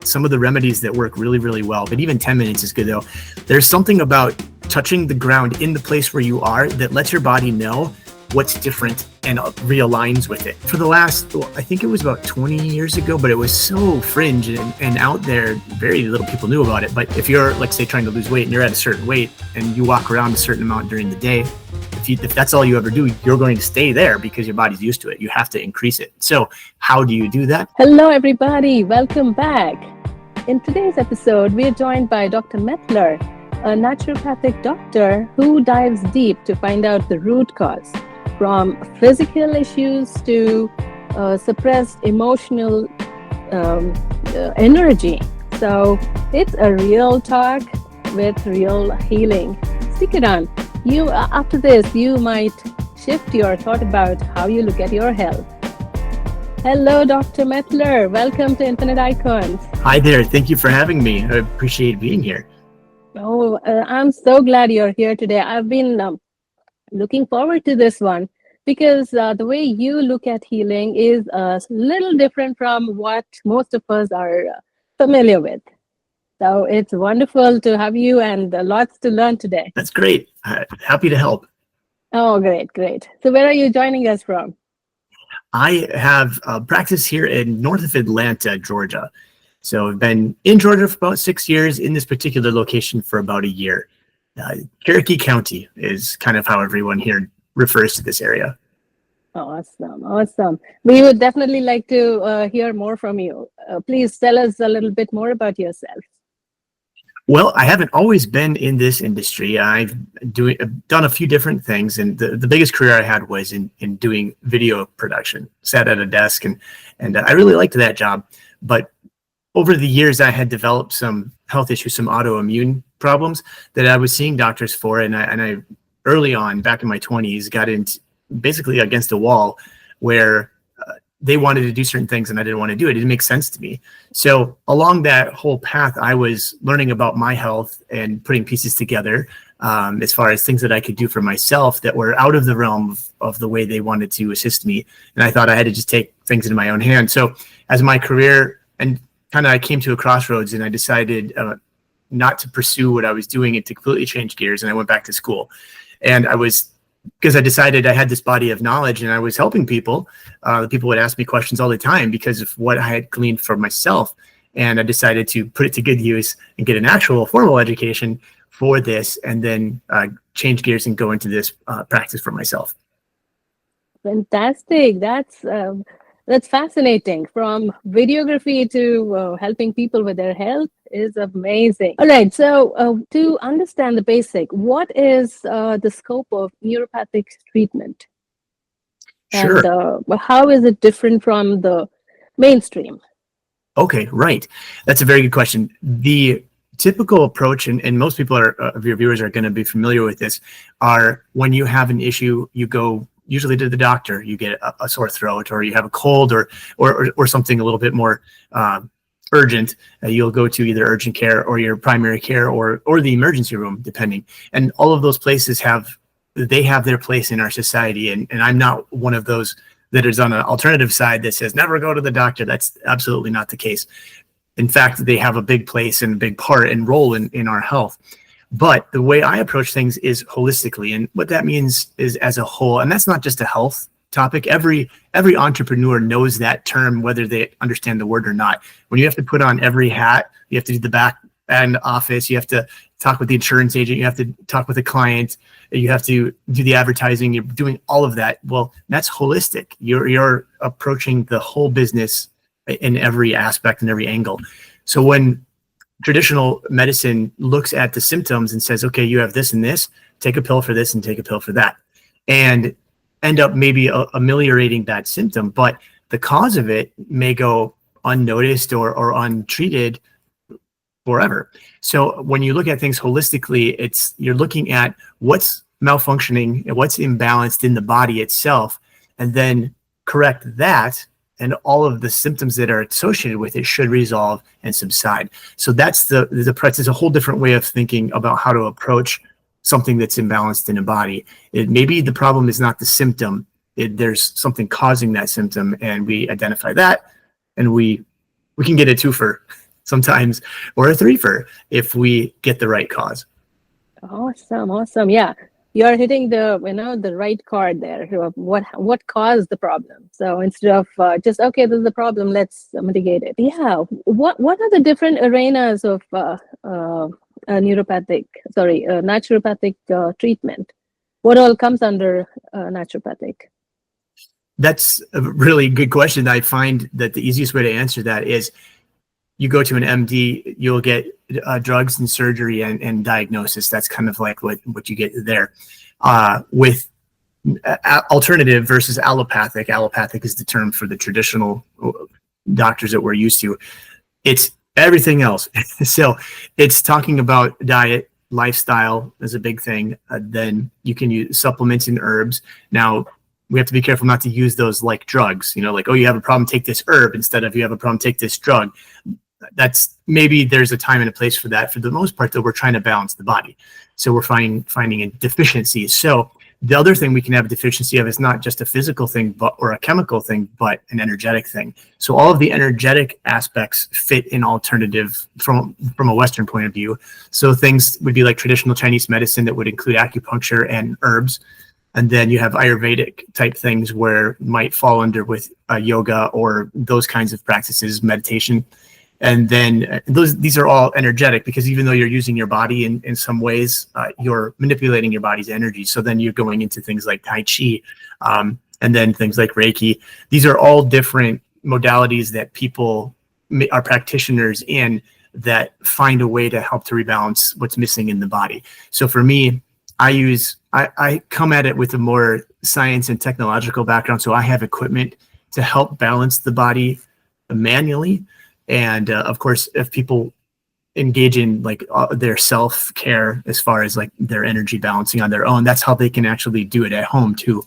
some of the remedies that work really, really well, but even 10 minutes is good though. There's something about touching the ground in the place where you are that lets your body know what's different and realigns with it. For the last, I think it was about 20 years ago, but it was so fringe and out there, very little people knew about it. But if you're, like, say, trying to lose weight and you're at a certain weight and you walk around a certain amount during the day, if that's all you ever do, you're going to stay there because your body's used to it. You have to increase it. So how do you do that? Hello, everybody. Welcome back. In today's episode, we are joined by Dr. Mettler, a naturopathic doctor who dives deep to find out the root cause, from physical issues to suppressed emotional energy. So it's a real talk with real healing. Stick it on. After this, you might shift your thought about how you look at your health. Hello, Dr. Mettler. Welcome to Infinite Icons. Hi there. Thank you for having me. I appreciate being here. Oh, I'm so glad you're here today. I've been looking forward to this one because the way you look at healing is a little different from what most of us are familiar with. So it's wonderful to have you and lots to learn today. That's great. Happy to help. Oh, great. So where are you joining us from? I have a practice here in north of Atlanta, Georgia. So I've been in Georgia for about 6 years, in this particular location for about a year. Cherokee County is kind of how everyone here refers to this area. Awesome. We would definitely like to hear more from you. Please tell us a little bit more about yourself. Well, I haven't always been in this industry. I've done a few different things, and the biggest career I had was in doing video production. Sat at a desk, and I really liked that job. But over the years, I had developed some health issues, some autoimmune problems that I was seeing doctors for, and I early on, back in my 20s, got into basically against a wall where they wanted to do certain things and I didn't want to do it. It didn't make sense to me. So along that whole path, I was learning about my health and putting pieces together as far as things that I could do for myself that were out of the realm of the way they wanted to assist me. And I thought I had to just take things into my own hands. So as my career and kind of I came to a crossroads and I decided not to pursue what I was doing and to completely change gears. And I went back to school. And because I decided I had this body of knowledge and I was helping people. People would ask me questions all the time because of what I had gleaned for myself. And I decided to put it to good use and get an actual formal education for this and then change gears and go into this practice for myself. Fantastic. That's fascinating. From videography to helping people with their health is amazing. All right. So to understand the basic, what is the scope of neuropathic treatment? Sure. And how is it different from the mainstream? Okay, right. That's a very good question. The typical approach, and most people of your viewers are going to be familiar with this, are when you have an issue, you go usually to the doctor, you get a sore throat, or you have a cold, or something a little bit more urgent. You'll go to either urgent care or your primary care or the emergency room, depending. And all of those places have their place in our society. And I'm not one of those that is on an alternative side that says never go to the doctor. That's absolutely not the case. In fact, they have a big place and a big part and role in our health. But the way I approach things is holistically. And what that means is as a whole, and that's not just a health topic. Every entrepreneur knows that term, whether they understand the word or not. When you have to put on every hat, you have to do the back end office, you have to talk with the insurance agent, you have to talk with the client, you have to do the advertising, you're doing all of that. Well, that's holistic. You're approaching the whole business in every aspect and every angle. So when traditional medicine looks at the symptoms and says, okay, you have this and this, take a pill for this and take a pill for that, and end up maybe ameliorating that symptom, but the cause of it may go unnoticed or untreated forever. So when you look at things holistically, you're looking at what's malfunctioning and what's imbalanced in the body itself, and then correct that, and all of the symptoms that are associated with it should resolve and subside. So that's the practice. Is a whole different way of thinking about how to approach something that's imbalanced in a body. Maybe the problem is not the symptom. There's something causing that symptom, and we identify that, and we can get a twofer sometimes, or a threefer if we get the right cause. Awesome. Yeah, you're hitting the right chord there. What caused the problem? So instead of just okay, this is the problem, let's mitigate it. Yeah. What are the different arenas of naturopathic treatment? What all comes under naturopathic? That's a really good question. I find that the easiest way to answer that is you go to an MD, you'll get drugs and surgery and diagnosis. That's kind of like what you get there. With alternative versus allopathic. Allopathic is the term for the traditional doctors that we're used to. It's everything else. So it's talking about diet, lifestyle is a big thing. Then you can use supplements and herbs. Now, we have to be careful not to use those like drugs, like, oh, you have a problem, take this herb instead of you have a problem, take this drug. That's maybe there's a time and a place for that. For the most part, though, we're trying to balance the body. So we're finding a deficiency. So the other thing we can have a deficiency of is not just a physical thing, or a chemical thing, but an energetic thing. So all of the energetic aspects fit in alternative from a Western point of view. So things would be like traditional Chinese medicine that would include acupuncture and herbs. And then you have Ayurvedic type things where might fall under with yoga or those kinds of practices, meditation. And then these are all energetic, because even though you're using your body in some ways, you're manipulating your body's energy. So then you're going into things like Tai Chi, and then things like Reiki. These are all different modalities that people are practitioners in that find a way to help to rebalance what's missing in the body. So for me, I come at it with a more science and technological background. So I have equipment to help balance the body manually. And of course, if people engage in like their self-care as far as like their energy balancing on their own, that's how they can actually do it at home too.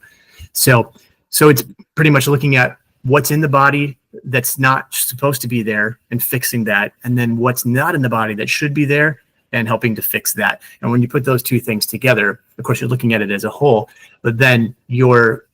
So it's pretty much looking at what's in the body that's not supposed to be there and fixing that. And then what's not in the body that should be there and helping to fix that. And when you put those two things together, of course, you're looking at it as a whole, but then you're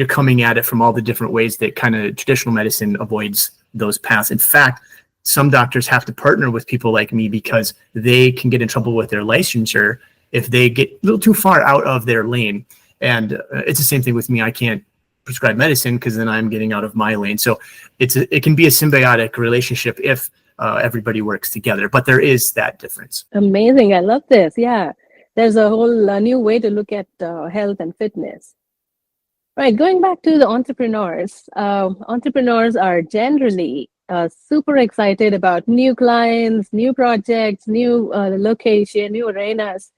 coming at it from all the different ways that kind of traditional medicine avoids those paths. In fact, some doctors have to partner with people like me because they can get in trouble with their licensure if they get a little too far out of their lane. And it's the same thing with me. I can't prescribe medicine because then I'm getting out of my lane. So it can be a symbiotic relationship if everybody works together, but there is that difference. Amazing. I love this. Yeah. There's a whole new way to look at health and fitness. Right. Going back to the entrepreneurs, entrepreneurs are generally super excited about new clients, new projects, new location, new arenas.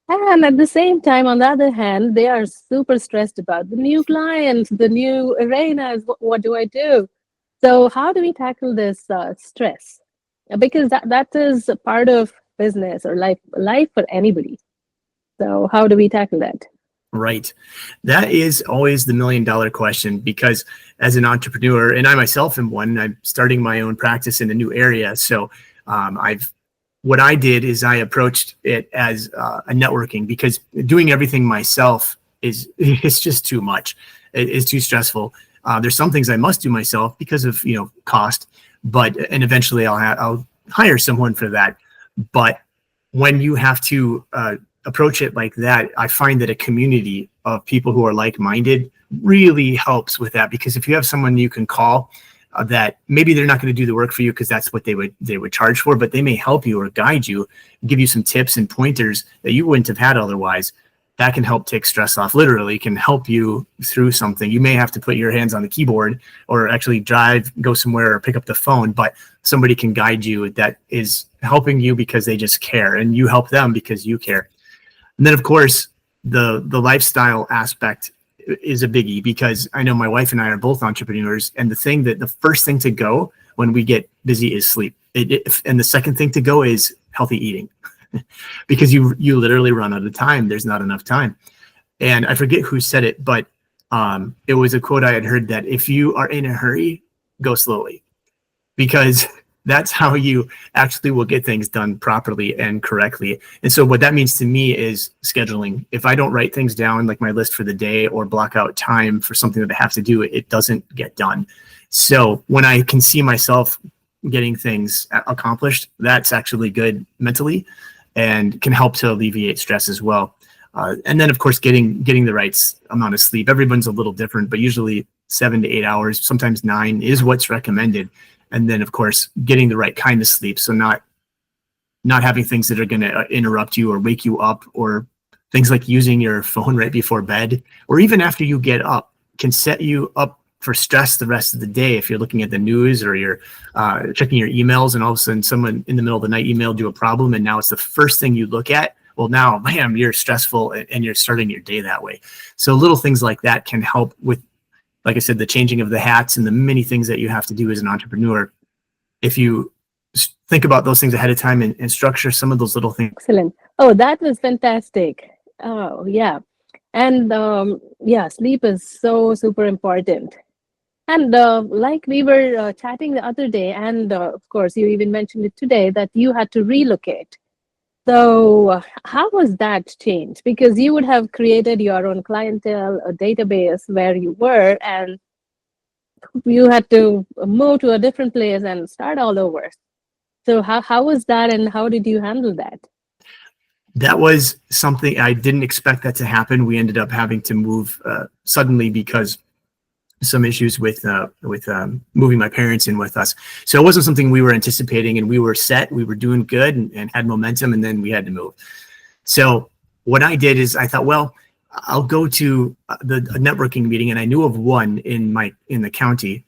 And at the same time, on the other hand, they are super stressed about the new clients, the new arenas. What do I do? So how do we tackle this stress? Because that is a part of business or life for anybody. So how do we tackle that? Right. That is always the $1 million question, because as an entrepreneur, and I myself am one, I'm starting my own practice in a new area. So what I did is I approached it as a networking, because doing everything myself is just too much. It's too stressful. There's some things I must do myself because of cost, and eventually I'll hire someone for that. But when you have to approach it like that, I find that a community of people who are like-minded really helps with that, because if you have someone you can call that maybe they're not going to do the work for you because that's what they would charge for, but they may help you or guide you, give you some tips and pointers that you wouldn't have had otherwise. That can help take stress off. Literally can help you through something. You may have to put your hands on the keyboard or actually go somewhere or pick up the phone, but somebody can guide you that is helping you because they just care, and you help them because you care. And then of course the lifestyle aspect is a biggie, because I know my wife and I are both entrepreneurs, and the first thing to go when we get busy is sleep. And the second thing to go is healthy eating. Because you literally run out of time. There's not enough time. And I forget who said it, but it was a quote I had heard, that if you are in a hurry, go slowly, because that's how you actually will get things done properly and correctly. And so what that means to me is scheduling. If I don't write things down, like my list for the day, or block out time for something that I have to do, it doesn't get done. So when I can see myself getting things accomplished, that's actually good mentally and can help to alleviate stress as well. And then, of course, getting the right amount of sleep. Everyone's a little different, but usually 7 to 8 hours, sometimes 9 is what's recommended. And then, of course, getting the right kind of sleep. So not having things that are going to interrupt you or wake you up, or things like using your phone right before bed or even after you get up can set you up for stress the rest of the day. If you're looking at the news or you're checking your emails and all of a sudden someone in the middle of the night emailed you a problem and now it's the first thing you look at, well, now, bam, you're stressful and you're starting your day that way. So little things like that can help with, like I said, the changing of the hats and the many things that you have to do as an entrepreneur. If you think about those things ahead of time and structure some of those little things. Excellent. Oh, that was fantastic. Oh, yeah. And sleep is so super important. And like we were chatting the other day, and of course, you even mentioned it today, that you had to relocate. So how was that change? Because you would have created your own clientele, a database where you were, and you had to move to a different place and start all over. So how was that, and how did you handle that? That was something I didn't expect that to happen. We ended up having to move suddenly because some issues with moving my parents in with us. So it wasn't something we were anticipating, and we were set. We were doing good and had momentum, and then we had to move. So what I did is I thought, well, I'll go to the networking meeting, and I knew of one in the county.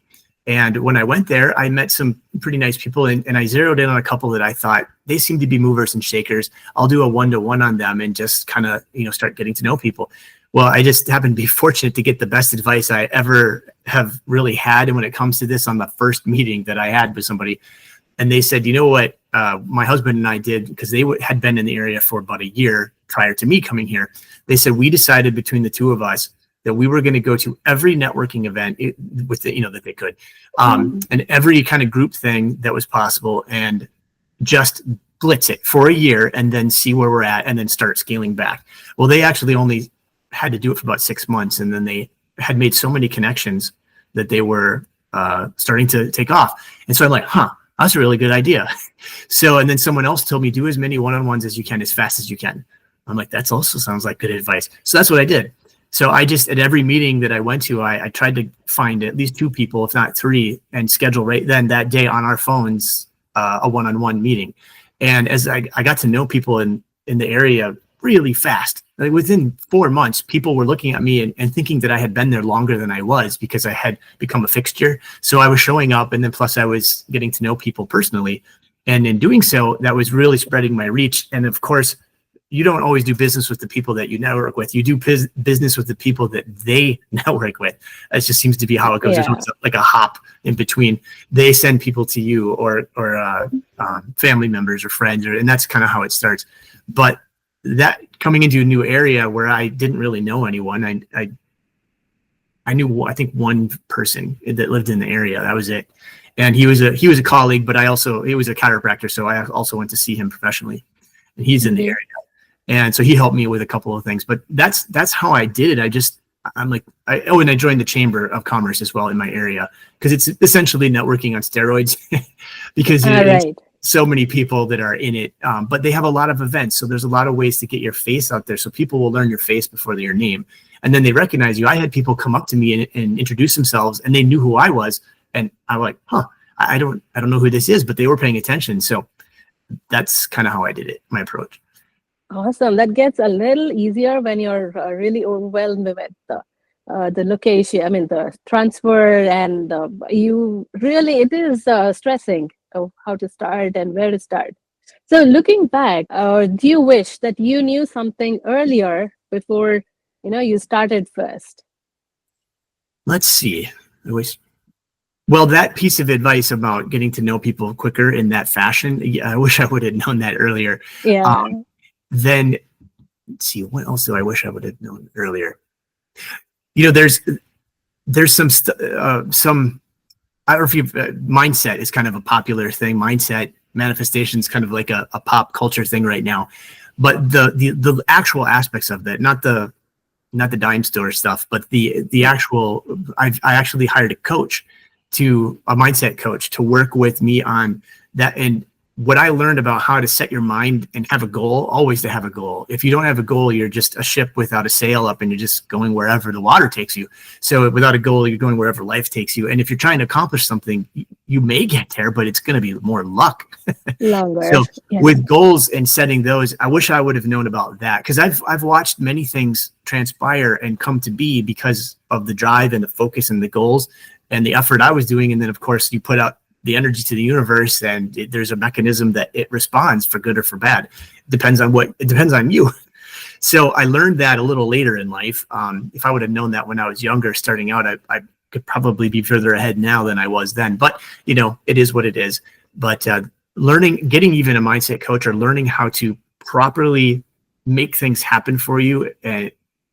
And when I went there, I met some pretty nice people, and I zeroed in on a couple that I thought they seemed to be movers and shakers. I'll do a one-to-one on them and just kind of, start getting to know people. Well, I just happened to be fortunate to get the best advice I ever have really had. And when it comes to this, on the first meeting that I had with somebody, and they said, you know what, my husband and I did, because they had been in the area for about a year prior to me coming here. They said, we decided between the two of us that we were going to go to every networking event that they could, and every kind of group thing that was possible, and just blitz it for a year and then see where we're at and then start scaling back. Well, they actually only had to do it for about 6 months, and then they had made so many connections that they were starting to take off. And so I'm like, that's a really good idea. So, and then someone else told me, do as many one-on-ones as you can, as fast as you can. I'm like, that also sounds like good advice. So that's what I did. So I just, at every meeting that I went to, I tried to find at least 2 people, if not 3, and schedule right then that day on our phones, a one-on-one meeting. And as I got to know people in the area really fast, like within 4 months, people were looking at me and thinking that I had been there longer than I was, because I had become a fixture. So I was showing up, and then plus I was getting to know people personally. And in doing so, that was really spreading my reach. And of course, you don't always do business with the people that you network with. You do business with the people that they network with. It just seems to be how it goes. Yeah. There's like a hop in between. They send people to you, or family members or friends, and that's kind of how it starts. But that coming into a new area where I didn't really know anyone, I knew, I think, one person that lived in the area. That was it. And he was a colleague, but he was a chiropractor, so I also went to see him professionally, and he's in the area. And so he helped me with a couple of things, but that's how I did it. And I joined the Chamber of Commerce as well in my area, because it's essentially networking on steroids, because there's so many people that are in it. But they have a lot of events, so there's a lot of ways to get your face out there. So people will learn your face before your name, and then they recognize you. I had people come up to me and introduce themselves, and they knew who I was, and I'm like, I don't know who this is, but they were paying attention. So that's kind of how I did it, my approach. Awesome. That gets a little easier when you're really overwhelmed with the location. I mean, the transfer, and it is stressing of how to start and where to start. So looking back, do you wish that you knew something earlier before, you started first? Let's see. Well, that piece of advice about getting to know people quicker in that fashion, I wish I would have known that earlier. Yeah. Then let's see, what else do I wish I would have known earlier? There's some I don't know if mindset is kind of a popular thing. Mindset manifestation is kind of like a pop culture thing right now, but the actual aspects of that, not the dime store stuff, but the actual, I actually hired a coach to a mindset coach to work with me on that. And what I learned about how to set your mind and have a goal, always to have a goal. If you don't have a goal, you're just a ship without a sail up and you're just going wherever the water takes you. So without a goal, you're going wherever life takes you. And if you're trying to accomplish something, you may get there, but it's going to be more luck. Longer. So with goals and setting those, I wish I would have known about that, because I've watched many things transpire and come to be because of the drive and the focus and the goals and the effort I was doing. And then, of course, you put out the energy to the universe, and there's a mechanism that it responds for good or for bad. It depends on you. So I learned that a little later in life. If I would have known that when I was younger, starting out, I could probably be further ahead now than I was then. But it is what it is. But getting even a mindset coach or learning how to properly make things happen for you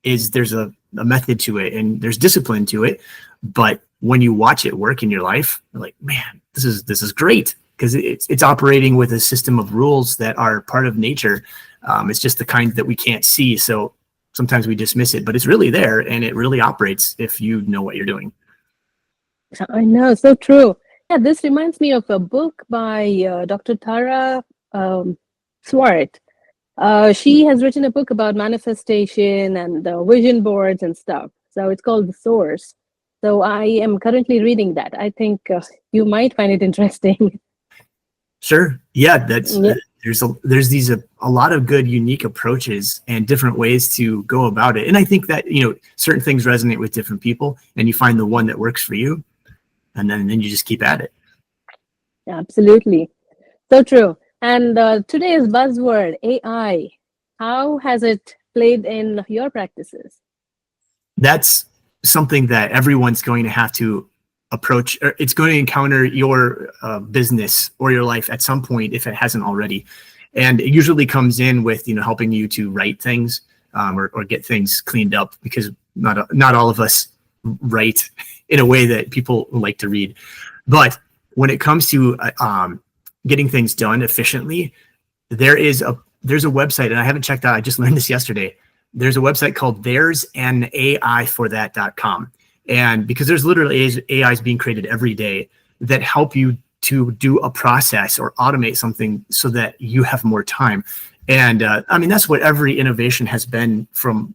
there's a method to it, and there's discipline to it. But when you watch it work in your life, you're like, man, this is great, because it's operating with a system of rules that are part of nature. It's just the kind that we can't see. So sometimes we dismiss it, but it's really there, and it really operates if you know what you're doing. I know, so true. Yeah, this reminds me of a book by Dr. Tara Swart. She has written a book about manifestation and the vision boards and stuff. So it's called The Source. So I am currently reading that. I think you might find it interesting. Sure. Yeah, there's a lot of good, unique approaches and different ways to go about it. And I think that, certain things resonate with different people, and you find the one that works for you, and then you just keep at it. Absolutely. So true. And today's buzzword, AI, how has it played in your practices? That's something that everyone's going to have to approach, or it's going to encounter your business or your life at some point if it hasn't already. And it usually comes in with helping you to write things or get things cleaned up, because not all of us write in a way that people like to read. But when it comes to getting things done efficiently, there's a website, and I haven't checked out, I just learned this yesterday. There's a website called there'sanaIforthat.com. And because there's literally AIs being created every day that help you to do a process or automate something so that you have more time. And that's what every innovation has been from,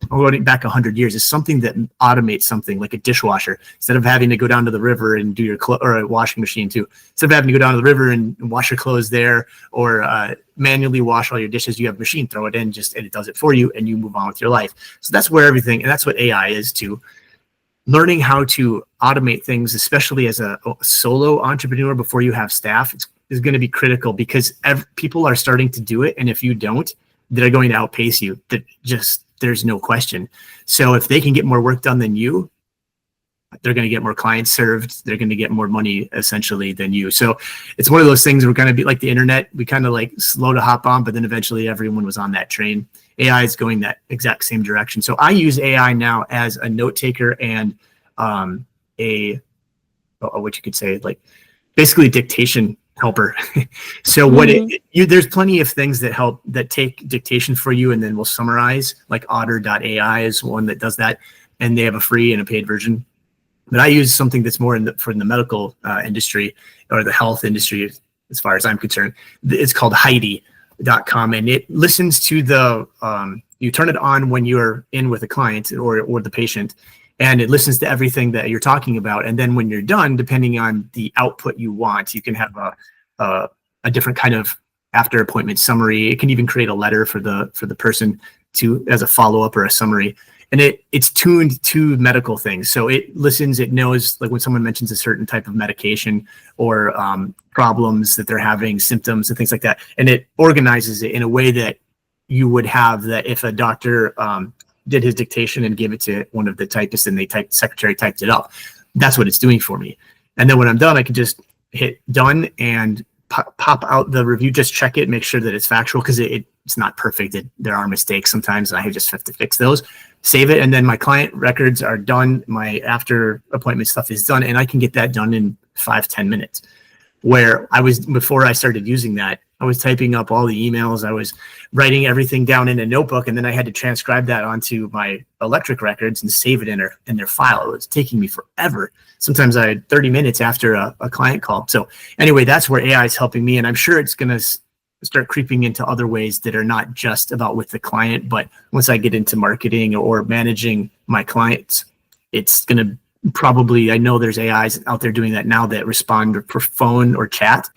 going back 100 years, is something that automates something, like a dishwasher. Instead of having to go down to the river and do your or a washing machine too. Instead of having to go down to the river and wash your clothes there, or manually wash all your dishes, you have a machine, throw it in, and it does it for you, and you move on with your life. So that's where everything, and that's what AI is too. Learning how to automate things, especially as a solo entrepreneur before you have staff, is going to be critical, because people are starting to do it. And if you don't, they're going to outpace you. There's no question. So if they can get more work done than you, they're going to get more clients served. They're going to get more money essentially than you. So it's one of those things, we're going to be like the internet. We kind of like slow to hop on, but then eventually everyone was on that train. AI is going that exact same direction. So I use AI now as a note taker and what you could say, like basically dictation helper. So there's plenty of things that take dictation for you, and then we'll summarize, like Otter.ai is one that does that, and they have a free and a paid version. But I use something that's more for the medical industry or the health industry, as far as I'm concerned. It's called Heidi.com, and it listens to you turn it on when you're in with a client or the patient, and it listens to everything that you're talking about. And then when you're done, depending on the output you want, you can have a different kind of after appointment summary. It can even create a letter for the person as a follow-up or a summary. And it's tuned to medical things. So it listens, it knows, like when someone mentions a certain type of medication or problems that they're having, symptoms and things like that. And it organizes it in a way that you would have that if a doctor did his dictation and gave it to one of the typists and secretary typed it up. That's what it's doing for me. And then when I'm done, I can just hit done and pop out the review, just check it, make sure that it's factual, because it's not perfect. There are mistakes sometimes, and I just have to fix those. Save it, and then my client records are done. My after appointment stuff is done, and I can get that done in 5-10 minutes. where before I started using that, I was typing up all the emails. I was writing everything down in a notebook, and then I had to transcribe that onto my electric records and save it in their file. It was taking me forever. Sometimes I had 30 minutes after a client call. So anyway, that's where AI is helping me. And I'm sure it's going to start creeping into other ways that are not just about with the client, but once I get into marketing or managing my clients, it's going to probably, I know there's AIs out there doing that now that respond per phone or chat.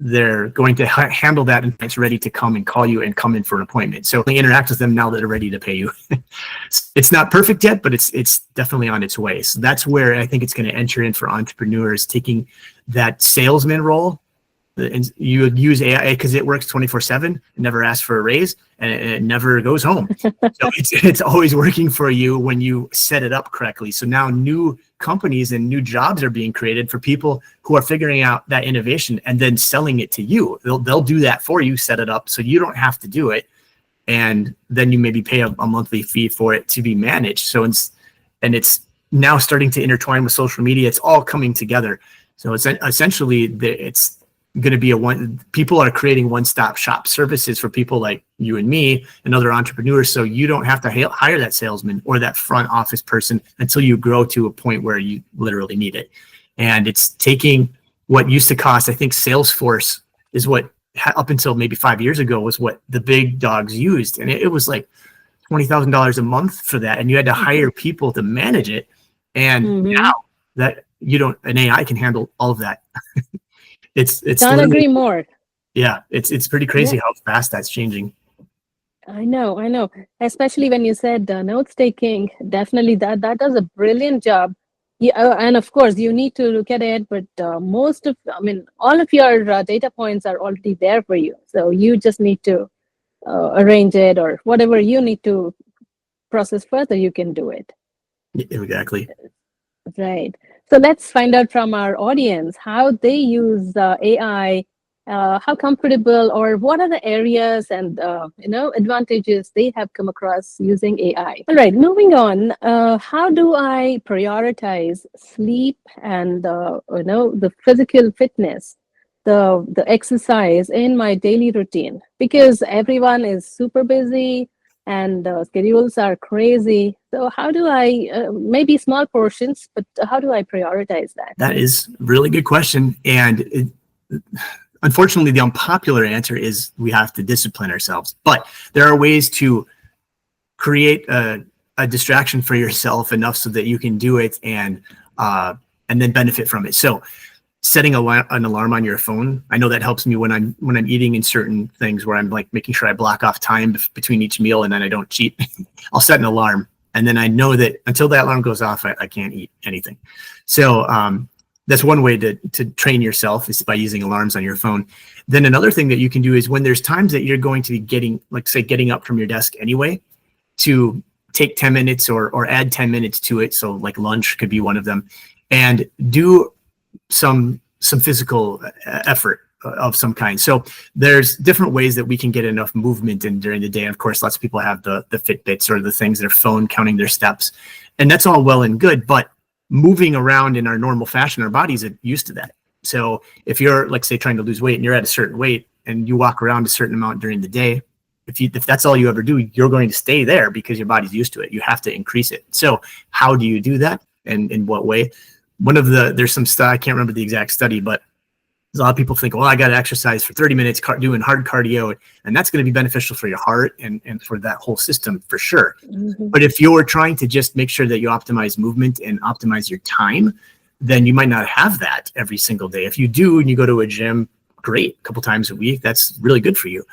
They're going to handle that, and it's ready to come and call you and come in for an appointment. So they interact with them now that are ready to pay you. It's not perfect yet, but it's definitely on its way. So that's where I think it's going to enter in for entrepreneurs, taking that salesman role. And you would use AI because it works 24/7, it never asks for a raise, and it never goes home. So it's always working for you when you set it up correctly. So now new companies and new jobs are being created for people who are figuring out that innovation and then selling it to you. They'll do that for you, set it up so you don't have to do it, and then you maybe pay a monthly fee for it to be managed. So it's now starting to intertwine with social media. It's all coming together. So it's essentially it's going to be people are creating one-stop shop services for people like you and me and other entrepreneurs. So you don't have to hire that salesman or that front office person until you grow to a point where you literally need it. And it's taking what used to cost, I think Salesforce is what up until maybe 5 years ago was what the big dogs used. And it was like $20,000 a month for that. And you had to hire people to manage it. And now that an AI can handle all of that. It's Can't agree more. Yeah, it's pretty crazy how fast that's changing. I know. Especially when you said notes taking, definitely that does a brilliant job. Yeah, and of course you need to look at it, but all of your data points are already there for you. So you just need to arrange it, or whatever you need to process further, you can do it. Exactly. Right. So let's find out from our audience how they use AI, how comfortable, or what are the areas and advantages they have come across using AI. All right, moving on. How do I prioritize sleep and the physical fitness, the exercise in my daily routine? Because everyone is super busy and schedules are crazy. So how do I, maybe small portions, but how do I prioritize that? That is a really good question. And unfortunately, the unpopular answer is we have to discipline ourselves. But there are ways to create a distraction for yourself enough so that you can do it and then benefit from it. So setting an alarm on your phone, I know that helps me when I'm eating in certain things where I'm like making sure I block off time between each meal and then I don't cheat. I'll set an alarm, and then I know that until that alarm goes off, I can't eat anything. So that's one way to train yourself, is by using alarms on your phone. Then another thing that you can do is when there's times that you're going to be getting up from your desk anyway, to take 10 minutes or add 10 minutes to it. So like lunch could be one of them, and do some physical effort of some kind. So there's different ways that we can get enough movement in during the day. And of course, lots of people have the Fitbits or the things, their phone counting their steps, and that's all well and good, but moving around in our normal fashion, our bodies are used to that. So if you're, like, say, trying to lose weight and you're at a certain weight and you walk around a certain amount during the day, if that's all you ever do, you're going to stay there because your body's used to it. You have to increase it. So how do you do that, and in what way? There's some stuff, I can't remember the exact study, but a lot of people think, well, I got to exercise for 30 minutes doing hard cardio, and that's going to be beneficial for your heart and for that whole system for sure. Mm-hmm. But if you're trying to just make sure that you optimize movement and optimize your time, then you might not have that every single day. If you do and you go to a gym, great, a couple times a week, that's really good for you.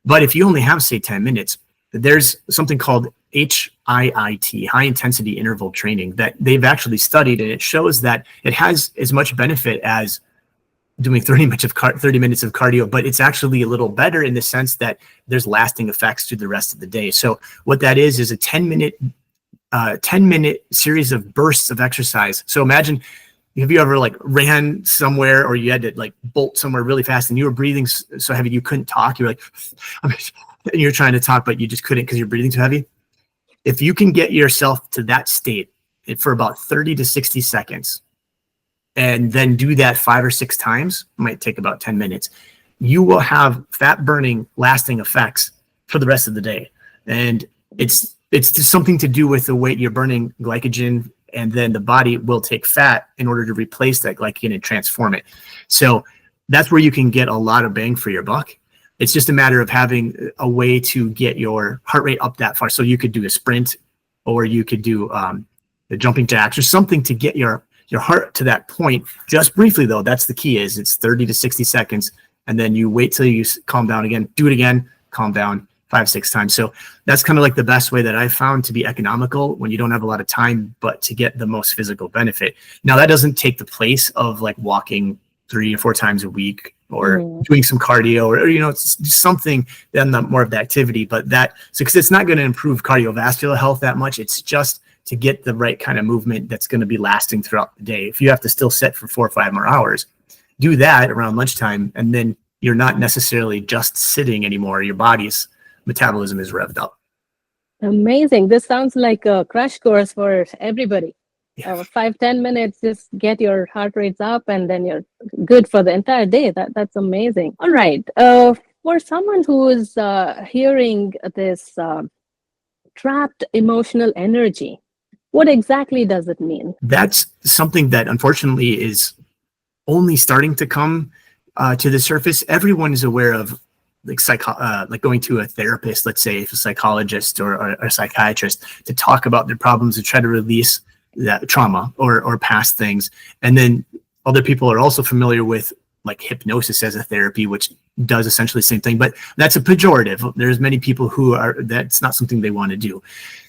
But if you only have, say, 10 minutes, there's something called HIIT, high intensity interval training, that they've actually studied, and it shows that it has as much benefit as doing 30 minutes of cardio, but it's actually a little better in the sense that there's lasting effects through the rest of the day. So what that is a 10-minute series of bursts of exercise. So imagine, have you ever like ran somewhere, or you had to like bolt somewhere really fast and you were breathing so heavy you couldn't talk? You're like, and you're trying to talk, but you just couldn't because you're breathing too heavy. If you can get yourself to that state for about 30 to 60 seconds, and then do that 5 or 6 times, it might take about 10 minutes, you will have fat burning lasting effects for the rest of the day. And it's just something to do with the way you're burning glycogen, and then the body will take fat in order to replace that glycogen and transform it. So that's where you can get a lot of bang for your buck. It's just a matter of having a way to get your heart rate up that far. So you could do a sprint, or you could do the jumping jacks or something to get your heart to that point. Just briefly though, that's the key, is it's 30 to 60 seconds. And then you wait till you calm down again, do it again, calm down 5, 6 times. So that's kind of like the best way that I've found to be economical when you don't have a lot of time, but to get the most physical benefit. Now that doesn't take the place of like walking 3 or 4 times a week, or doing some cardio, or it's just something, then more of the activity. But because it's not going to improve cardiovascular health that much. It's just to get the right kind of movement that's going to be lasting throughout the day. If you have to still sit for 4 or 5 more hours, do that around lunchtime, and then you're not necessarily just sitting anymore. Your body's metabolism is revved up. Amazing. This sounds like a crash course for everybody. Yeah. 5-10 minutes, just get your heart rates up, and then you're good for the entire day. That's amazing. All right. For someone who is hearing this trapped emotional energy, what exactly does it mean? That's something that unfortunately is only starting to come to the surface. Everyone is aware of like going to a therapist, let's say, if a psychologist or a psychiatrist, to talk about their problems and try to release that trauma or past things. And then other people are also familiar with like hypnosis as a therapy, which does essentially the same thing, but that's a pejorative. There's many people who that's not something they want to do.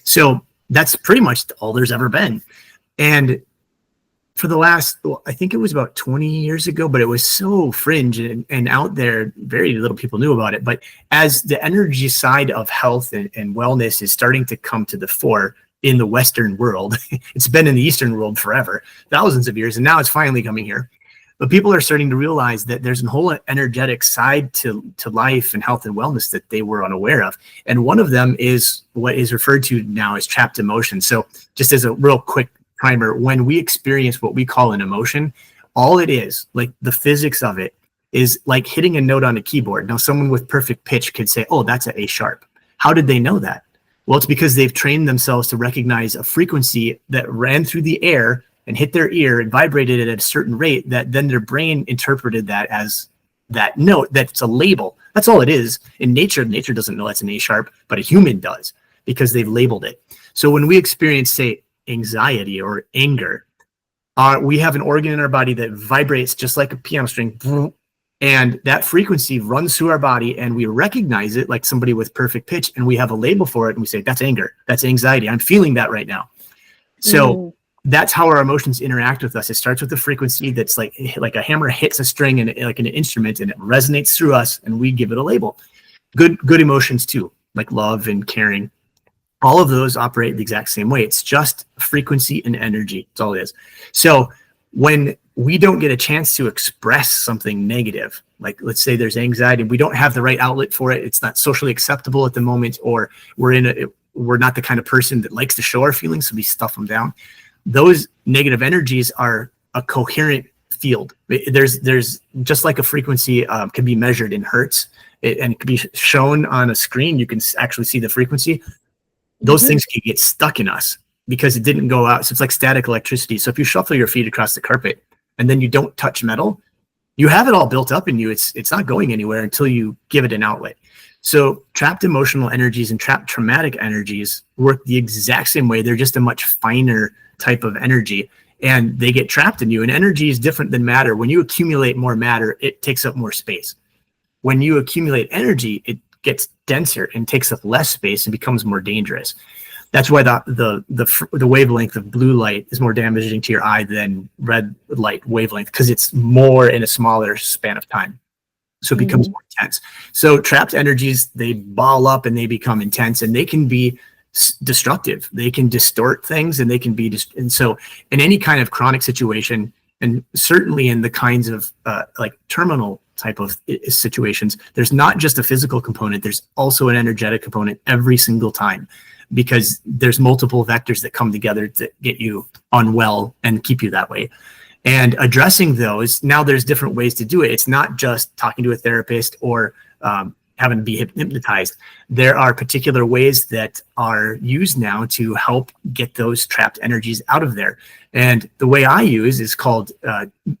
So that's pretty much all there's ever been. And for the last, I think it was about 20 years ago, but it was so fringe and out there, very little people knew about it. But as the energy side of health and wellness is starting to come to the fore in the Western world, it's been in the Eastern world forever, thousands of years, and now it's finally coming here. But people are starting to realize that there's a whole energetic side to life and health and wellness that they were unaware of. And one of them is what is referred to now as trapped emotion. So just as a real quick primer, when we experience what we call an emotion, all it is, like the physics of it, is like hitting a note on a keyboard. Now, someone with perfect pitch could say, oh, that's an A sharp. How did they know that? Well, it's because they've trained themselves to recognize a frequency that ran through the air and hit their ear and vibrated at a certain rate, that then their brain interpreted that as that note. That's a label. That's all it is. In nature doesn't know that's an A sharp, but a human does, because they've labeled it. So when we experience, say, anxiety or anger, we have an organ in our body that vibrates just like a piano string, and that frequency runs through our body, and we recognize it like somebody with perfect pitch, and we have a label for it, and we say, that's anger, that's anxiety, I'm feeling that right now. So that's how our emotions interact with us. It starts with a frequency that's like a hammer hits a string and like an instrument, and it resonates through us, and we give it a label. Good emotions too, like love and caring. All of those operate the exact same way. It's just frequency and energy. That's all it is. So when we don't get a chance to express something negative, like let's say there's anxiety, we don't have the right outlet for it, it's not socially acceptable at the moment, or we're not the kind of person that likes to show our feelings, so we stuff them down. Those negative energies are a coherent field. There's just like a frequency can be measured in hertz, and can be shown on a screen. You can actually see the frequency. Those things can get stuck in us because it didn't go out. So it's like static electricity. So if you shuffle your feet across the carpet and then you don't touch metal, you have it all built up in you. It's not going anywhere until you give it an outlet. So trapped emotional energies and trapped traumatic energies work the exact same way. They're just a much finer type of energy, and they get trapped in you. And energy is different than matter. When you accumulate more matter, it takes up more space. When you accumulate energy, it gets denser and takes up less space and becomes more dangerous. That's why the wavelength of blue light is more damaging to your eye than red light wavelength, because it's more in a smaller span of time. So it becomes more intense. So trapped energies, they ball up and they become intense, and they can be destructive. They can distort things, and they can be and so in any kind of chronic situation, and certainly in the kinds of like terminal type of situations, there's not just a physical component, there's also an energetic component every single time, because there's multiple vectors that come together to get you unwell and keep you that way. And addressing those, now there's different ways to do it. It's not just talking to a therapist or having to be hypnotized. There are particular ways that are used now to help get those trapped energies out of there. And the way I use is called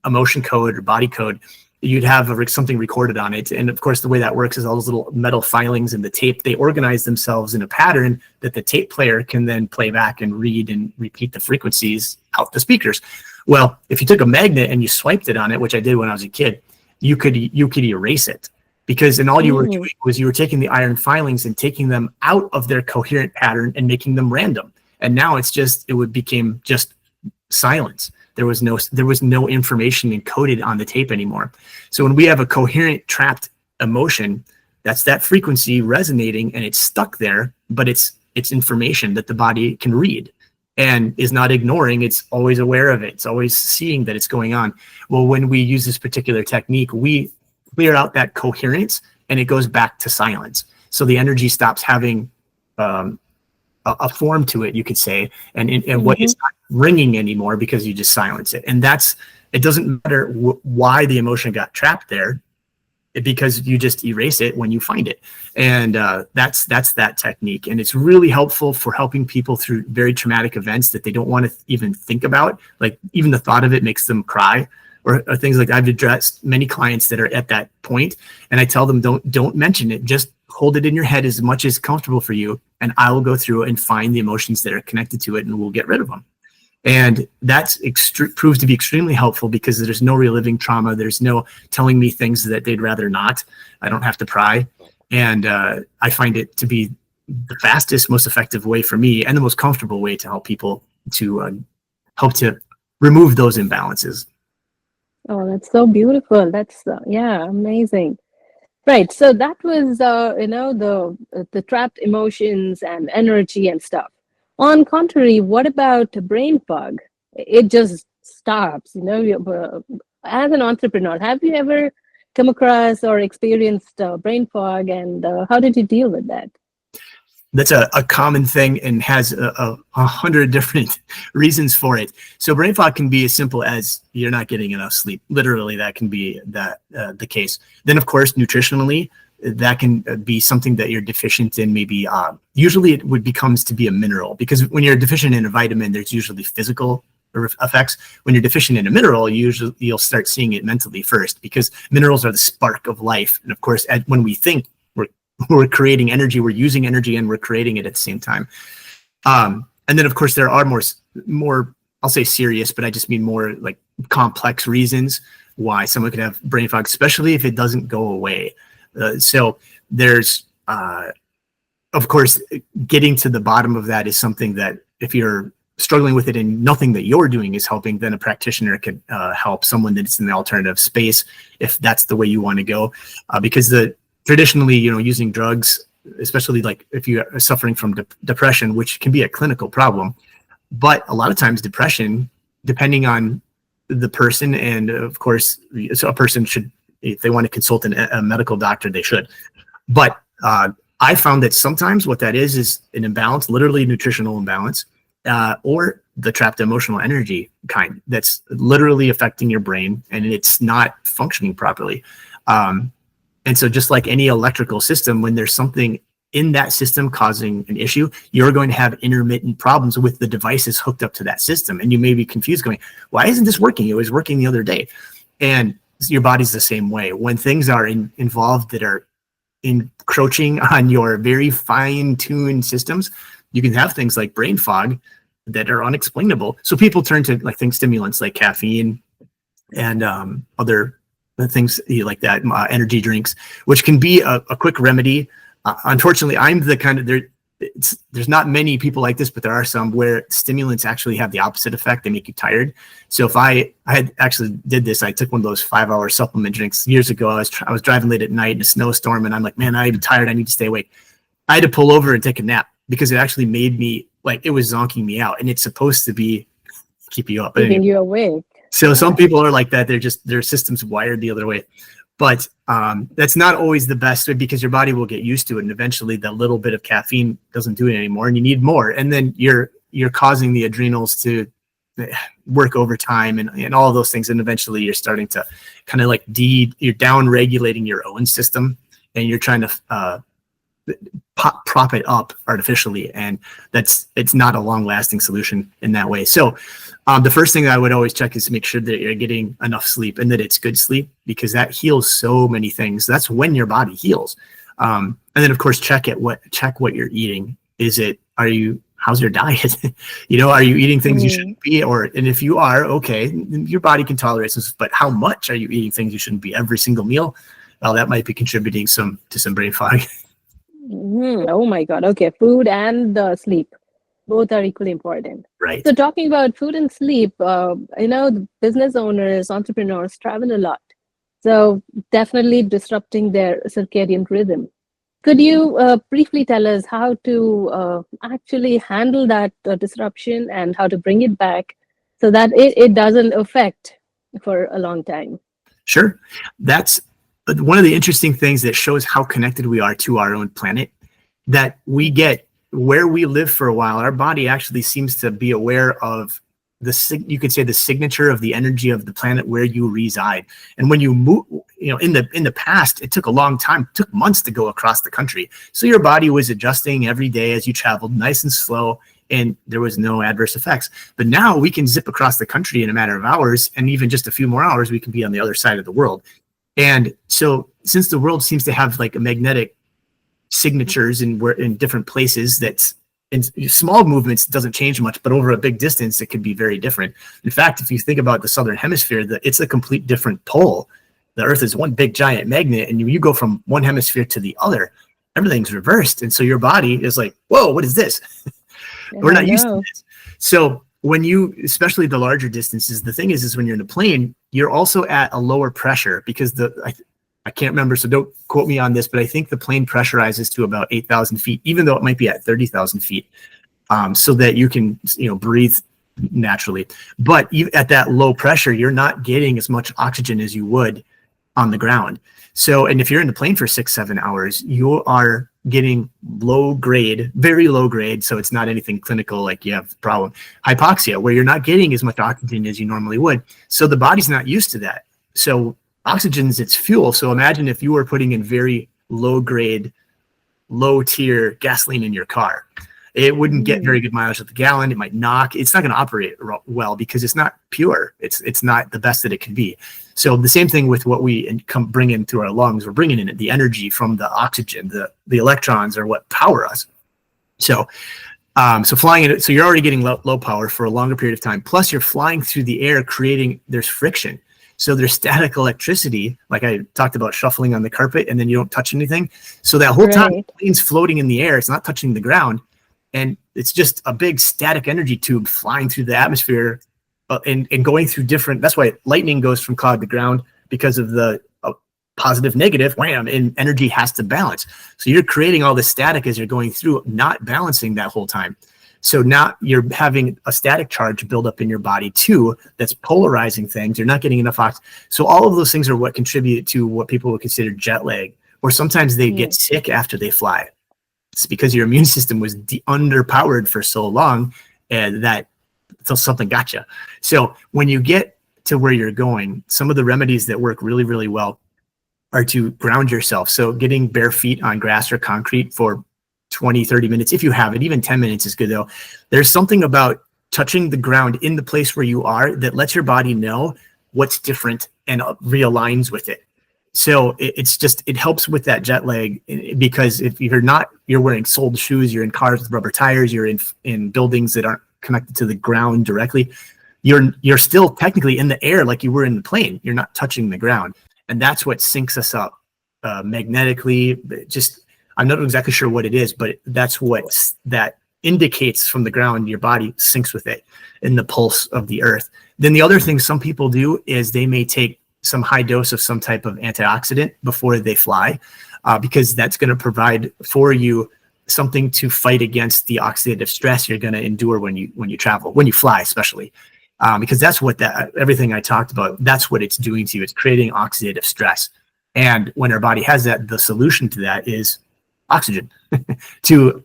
emotion code or body code. You'd have something recorded on it. And of course, the way that works is all those little metal filings in the tape, they organize themselves in a pattern that the tape player can then play back and read and repeat the frequencies out the speakers. Well, if you took a magnet and you swiped it on it, which I did when I was a kid, you could erase it, because then all you were doing was you were taking the iron filings and taking them out of their coherent pattern and making them random. And now became just silence. There was no information encoded on the tape anymore. So when we have a coherent trapped emotion, that's that frequency resonating and it's stuck there, but it's information that the body can read and is not ignoring. It's always aware of it. It's always seeing that it's going on. Well, when we use this particular technique, we clear out that coherence and it goes back to silence. So the energy stops having a form to it, you could say, and what it's not ringing anymore because you just silence it. And it doesn't matter why the emotion got trapped there, because you just erase it when you find it. And that's that technique. And it's really helpful for helping people through very traumatic events that they don't want to even think about. Like even the thought of it makes them cry, or things like that. I've addressed many clients that are at that point, and I tell them, don't mention it. Just hold it in your head as much as comfortable for you. And I will go through and find the emotions that are connected to it and we'll get rid of them. And that proves to be extremely helpful because there's no reliving trauma. There's no telling me things that they'd rather not. I don't have to pry. And I find it to be the fastest, most effective way for me and the most comfortable way to help people to help to remove those imbalances. Oh, that's so beautiful. That's amazing. Right. So that was the trapped emotions and energy and stuff. On contrary, what about brain fog? It just stops. As an entrepreneur, have you ever come across or experienced brain fog, and how did you deal with that? That's a common thing and has 100 different reasons for it. So brain fog can be as simple as you're not getting enough sleep. Literally, that can be the case. Then, of course, nutritionally, that can be something that you're deficient in. Maybe usually it becomes to be a mineral, because when you're deficient in a vitamin, there's usually physical effects. When you're deficient in a mineral, you'll start seeing it mentally first, because minerals are the spark of life. And of course, when we think, we're creating energy, we're using energy, and we're creating it at the same time. And then, of course, there are more, I'll say serious, but I just mean more like complex reasons why someone could have brain fog, especially if it doesn't go away. So there's, of course, getting to the bottom of that is something that if you're struggling with it and nothing that you're doing is helping, then a practitioner could help someone that's in the alternative space, if that's the way you want to go, because traditionally, using drugs, especially like if you are suffering from depression, which can be a clinical problem, but a lot of times depression, depending on the person, and of course, so a person should, if they want to consult a medical doctor, they should. But I found that sometimes what that is an imbalance, literally nutritional imbalance, or the trapped emotional energy kind that's literally affecting your brain and it's not functioning properly. And so just like any electrical system, when there's something in that system causing an issue, you're going to have intermittent problems with the devices hooked up to that system. And you may be confused going, why isn't this working? It was working the other day. And your body's the same way. When things are involved that are encroaching on your very fine-tuned systems, you can have things like brain fog that are unexplainable. So people turn to stimulants like caffeine and other things like that, energy drinks, which can be a quick remedy. Unfortunately, I'm the kind of there's not many people like this, but there are some where stimulants actually have the opposite effect. They make you tired. So if I had actually did this, I took one of those 5-hour supplement drinks years ago. I was driving late at night in a snowstorm, and I'm like, man, I'm tired. I need to stay awake. I had to pull over and take a nap because it actually made me it was zonking me out, and it's supposed to be keep you up, keeping you awake. So some people are like that. Their system's wired the other way. But that's not always the best, because your body will get used to it. And eventually the little bit of caffeine doesn't do it anymore and you need more. And then you're causing the adrenals to work overtime and all of those things. And eventually you're starting to kind of like you're down regulating your own system, and you're trying to prop it up artificially. And it's not a long lasting solution in that way. So the first thing that I would always check is to make sure that you're getting enough sleep and that it's good sleep, because that heals so many things. That's when your body heals. And then of course, check what you're eating. How's your diet? Are you eating things you shouldn't be? And if you are, okay, your body can tolerate this, but how much are you eating things you shouldn't be every single meal? Well, that might be contributing to some brain fog. Oh my God. Okay. Food and sleep, both are equally important. Right. So talking about food and sleep, the business owners, entrepreneurs travel a lot. So definitely disrupting their circadian rhythm. Could you briefly tell us how to actually handle that disruption and how to bring it back so that it doesn't affect for a long time? Sure. That's one of the interesting things that shows how connected we are to our own planet, that we get where we live for a while. Our body actually seems to be aware of you could say the signature of the energy of the planet where you reside. And when you move, in the past, it took a long time, it took months to go across the country. So your body was adjusting every day as you traveled, nice and slow, and there was no adverse effects. But now we can zip across the country in a matter of hours, and even just a few more hours, we can be on the other side of the world. And so since the world seems to have like a magnetic signatures in different places, that's in small movements doesn't change much, but over a big distance, it could be very different. In fact, if you think about the southern hemisphere, it's a complete different pole. The Earth is one big giant magnet, and you go from one hemisphere to the other, everything's reversed. And so your body is like, whoa, what is this? We're not used to this. So when especially the larger distances, the thing is when you're in a plane, you're also at a lower pressure, because I can't remember, so don't quote me on this, but I think the plane pressurizes to about 8,000 feet, even though it might be at 30,000 feet, so that you can, breathe naturally. But at that low pressure, you're not getting as much oxygen as you would on the ground. So, and if you're in the plane for 6-7 hours, you are getting very low grade. So it's not anything clinical, like you have problem, hypoxia, where you're not getting as much oxygen as you normally would. So the body's not used to that. So oxygen's its fuel. So imagine if you were putting in very low grade, low tier gasoline in your car. It wouldn't get very good mileage at the gallon. It might knock. It's not going to operate well because it's not pure. It's not the best that it can be. So the same thing with what we bring in through our lungs. We're bringing in the energy from the oxygen. The electrons are what power us. So flying it. So you're already getting low power for a longer period of time. Plus, you're flying through the air, there's friction. So there's static electricity, like I talked about shuffling on the carpet, and then you don't touch anything. So that whole time, the plane's floating in the air. It's not touching the ground. And it's just a big static energy tube flying through the atmosphere and going through that's why lightning goes from cloud to ground, because of the positive, negative, wham, and energy has to balance. So you're creating all this static as you're going through, not balancing that whole time. So now you're having a static charge build up in your body too, that's polarizing things. You're not getting enough oxygen. So all of those things are what contribute to what people would consider jet lag, or sometimes they get sick after they fly. It's because your immune system was underpowered for so long, and until something got you. So when you get to where you're going, some of the remedies that work really, really well are to ground yourself. So getting bare feet on grass or concrete for 20, 30 minutes, if you have it, even 10 minutes is good though. There's something about touching the ground in the place where you are that lets your body know what's different and realigns with it. So it helps with that jet lag, because if you're wearing soled shoes, you're in cars with rubber tires, you're in buildings that aren't connected to the ground directly, you're still technically in the air like you were in the plane. You're not touching the ground. And that's what syncs us up magnetically. I'm not exactly sure what it is, but that's what that indicates from the ground. Your body syncs with it in the pulse of the earth. Then the other thing some people do is they may take some high dose of some type of antioxidant before they fly, because that's going to provide for you something to fight against the oxidative stress you're going to endure when you travel, when you fly, especially, because that's what everything I talked about, that's what it's doing to you. It's creating oxidative stress. And when our body has that, the solution to that is oxygen to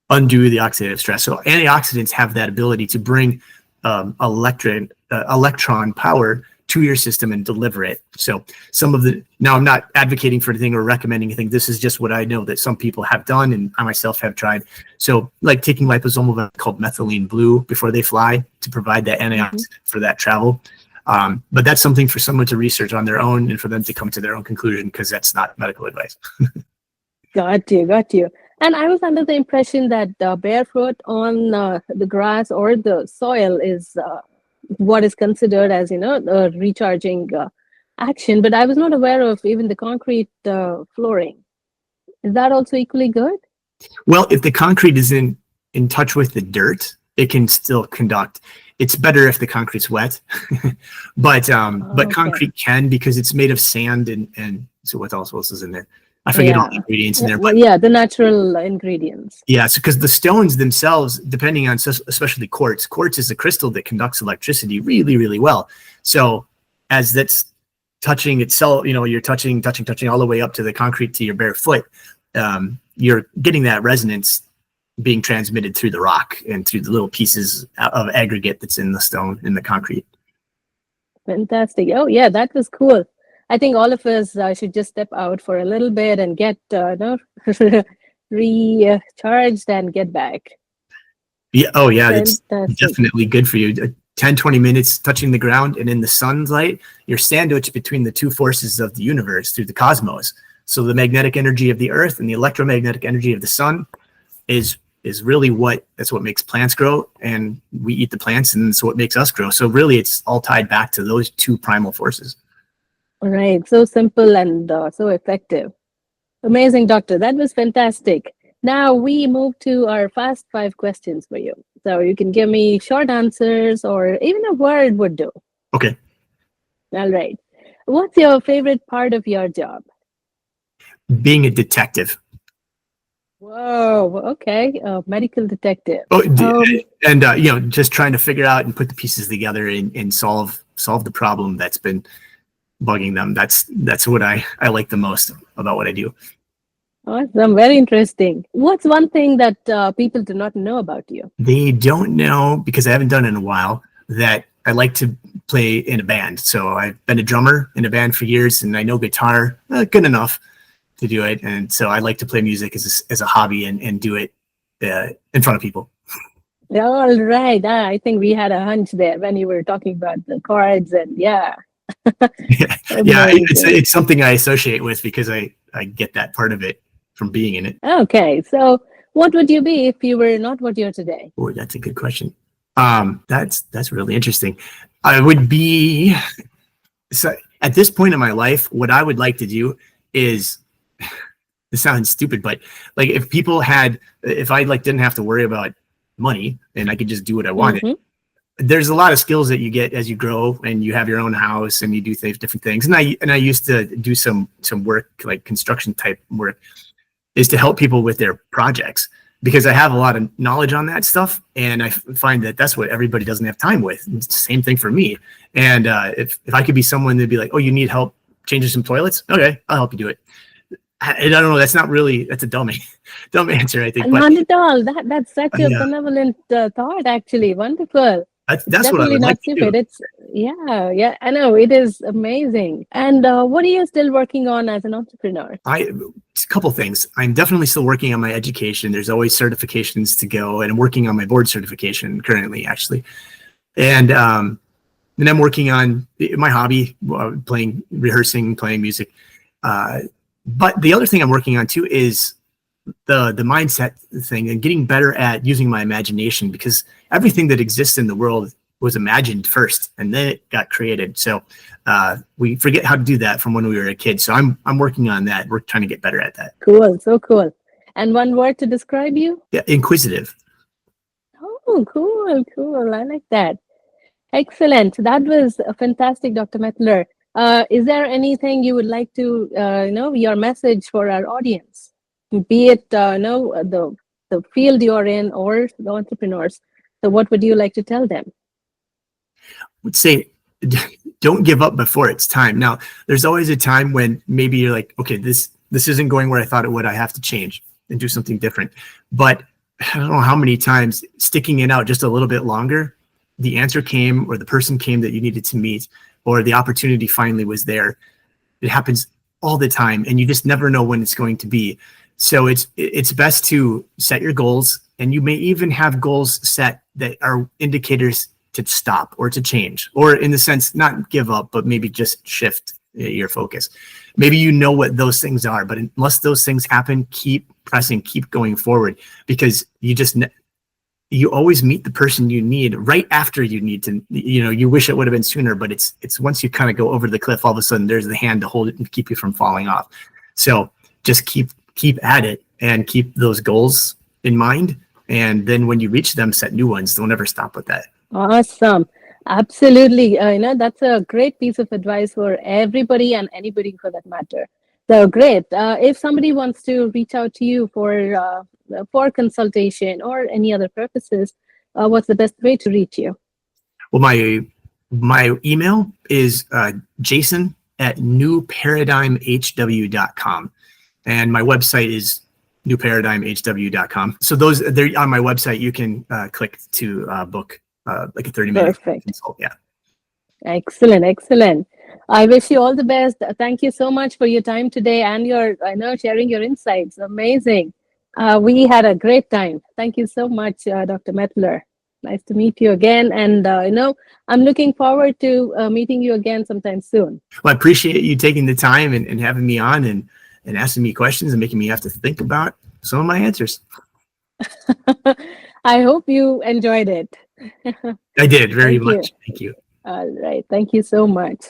undo the oxidative stress. So antioxidants have that ability to bring electron power to your system and deliver it. So now I'm not advocating for anything or recommending anything. This is just what I know that some people have done and I myself have tried. So like taking liposomal called methylene blue before they fly to provide that antioxidant for that travel. But that's something for someone to research on their own and for them to come to their own conclusion, because that's not medical advice. Got you. And I was under the impression that barefoot on the grass or the soil is what is considered as, a recharging action. But I was not aware of even the concrete flooring. Is that also equally good? Well, if the concrete is in touch with the dirt, it can still conduct. It's better if the concrete's wet, but concrete can, because it's made of sand and so what else is in there? I forget all the ingredients in there. But the natural ingredients. Yeah, so because the stones themselves, depending on especially quartz is a crystal that conducts electricity really, really well. So as that's touching itself, you're touching all the way up to the concrete to your bare foot, you're getting that resonance being transmitted through the rock and through the little pieces of aggregate that's in the stone, in the concrete. Fantastic. Oh yeah, that was cool. I think all of us should just step out for a little bit and get recharged and get back. Yeah. Oh yeah, it's definitely good for you. 10-20 minutes touching the ground and in the sunlight, you're sandwiched between the two forces of the universe through the cosmos. So the magnetic energy of the earth and the electromagnetic energy of the sun is really that's what makes plants grow, and we eat the plants, and so what makes us grow. So really it's all tied back to those two primal forces. Right. So simple and so effective. Amazing, doctor. That was fantastic. Now we move to our fast 5 questions for you. So you can give me short answers or even a word would do. Okay. All right. What's your favorite part of your job? Being a detective. Whoa. Okay. Medical detective. And just trying to figure out and put the pieces together and solve the problem that's been bugging them. That's what I like the most about what I do. Awesome. Very interesting. What's one thing that people do not know about you? They don't know, because I haven't done it in a while, that I like to play in a band. So I've been a drummer in a band for years, and I know guitar good enough to do it. And so I like to play music as a hobby and do it in front of people. All right. I think we had a hunch there when you were talking about the chords and yeah. Yeah, it's something I associate with because I get that part of it from being in it. Okay, so what would you be if you were not what you're today? Oh, that's a good question. That's really interesting. I would be, so at this point in my life, what I would like to do is, this sounds stupid, but like if I didn't have to worry about money and I could just do what I wanted. There's a lot of skills that you get as you grow and you have your own house and you do different things. And I used to do some work, like construction type work, is to help people with their projects, because I have a lot of knowledge on that stuff. And I find that that's what everybody doesn't have time with. It's the same thing for me. And if I could be someone that'd be like, oh, you need help changing some toilets? Okay, I'll help you do it. I don't know. That's a dumb answer, I think. Not at all. That's such a benevolent thought, actually. Wonderful. That's what I would like to do. It's I know, it is amazing. And what are you still working on as an entrepreneur? A couple things. I'm definitely still working on my education. There's always certifications to go, and I'm working on my board certification currently, actually. And then I'm working on my hobby, rehearsing, playing music. But the other thing I'm working on too is the mindset thing and getting better at using my imagination, because everything that exists in the world was imagined first and then it got created. So we forget how to do that from when we were a kid. So I'm working on that. We're trying to get better at that. Cool. So cool. And one word to describe you? Yeah, inquisitive. Oh, cool. I like that. Excellent. That was fantastic, Dr. Mettler. Is there anything you would like to, your message for our audience? Be it the field you're in or the entrepreneurs. So what would you like to tell them? I would say, don't give up before it's time. Now, there's always a time when maybe you're like, okay, this isn't going where I thought it would. I have to change and do something different. But I don't know how many times sticking it out just a little bit longer the answer came, or the person came that you needed to meet, or the opportunity finally was there. It happens all the time, and you just never know when it's going to be. So it's best to set your goals, and you may even have goals set that are indicators to stop or to change, or in the sense, not give up, but maybe just shift your focus. Maybe you know what those things are, but unless those things happen, keep pressing, keep going forward, because you always meet the person you need right after you need to, you wish it would have been sooner, but it's once you kind of go over the cliff, all of a sudden there's the hand to hold it and keep you from falling off. So just keep at it and keep those goals in mind. And then when you reach them, set new ones. Don't ever stop with that. Awesome. Absolutely. That's a great piece of advice for everybody and anybody for that matter. So great. If somebody wants to reach out to you for consultation or any other purposes, what's the best way to reach you? Well, my email is jason@newparadigmhw.com. And my website is newparadigmhw.com. So they're on my website. You can click to book like a 30-minute consult. Yeah. Excellent. I wish you all the best. Thank you so much for your time today and sharing your insights. Amazing. We had a great time. Thank you so much, Dr. Mettler. Nice to meet you again. And, I'm looking forward to meeting you again sometime soon. Well, I appreciate you taking the time and having me on and asking me questions and making me have to think about some of my answers. I hope you enjoyed it. I did very much. Thank you. All right. Thank you so much.